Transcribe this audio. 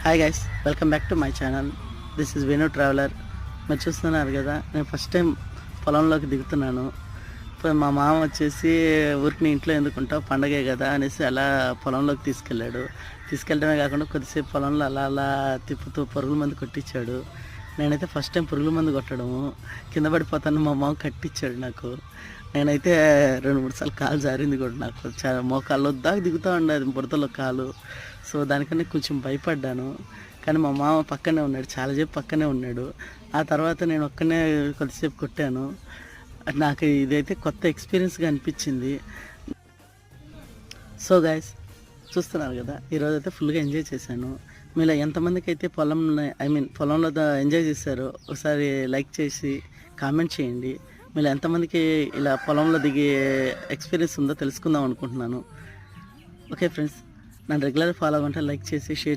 Hi guys, welcome back to my channel. This is Venu traveller. మీరు చూస్తున్నారు కదా, నేను ఫస్ట్ టైం పొలంలోకి దిగుతున్నాను. ఇప్పుడు మా మామ వచ్చేసి ఊరికి ఇంట్లో ఎందుకుంటావు, పండగే కదా అనేసి అలా పొలంలోకి తీసుకెళ్ళడమే కాకుండా కొద్దిసేపు పొలంలో అలా అలా తిప్పుతూ పురుగుల మందు కొట్టించాడు. నేనైతే ఫస్ట్ టైం పురుగుల మందు కొట్టడము, కింద పడిపోతాను మా మామ కట్టించాడు నాకు. నేనైతే 2-3 సార్లు కాలు జారింది కూడా, నాకు చాలా మోకాళ్ళు దాకా దిగుతూ ఉండేది బురదలో కాలు. సో దానికన్నా కొంచెం భయపడ్డాను. కానీ మా మామ పక్కనే ఉన్నాడు, చాలాసేపు పక్కనే ఉన్నాడు. ఆ తర్వాత నేను ఒక్కనే కొద్దిసేపు కొట్టాను. నాకు ఇదైతే కొత్త ఎక్స్పీరియన్స్గా అనిపించింది. సో గైస్, చూస్తున్నారు కదా, ఈరోజు అయితే ఫుల్గా ఎంజాయ్ చేశాను. మీలో ఎంతమందికి అయితే పొలంలో ఎంజాయ్ చేశారో ఒకసారి లైక్ చేసి కామెంట్ చేయండి. మీలో ఎంతమందికి ఇలా పొలంలో దిగే ఎక్స్పీరియన్స్ ఉందో తెలుసుకుందాం అనుకుంటున్నాను. ఓకే ఫ్రెండ్స్, నన్ను రెగ్యులర్ ఫాలో అవ్వంటే లైక్ చేసి షేర్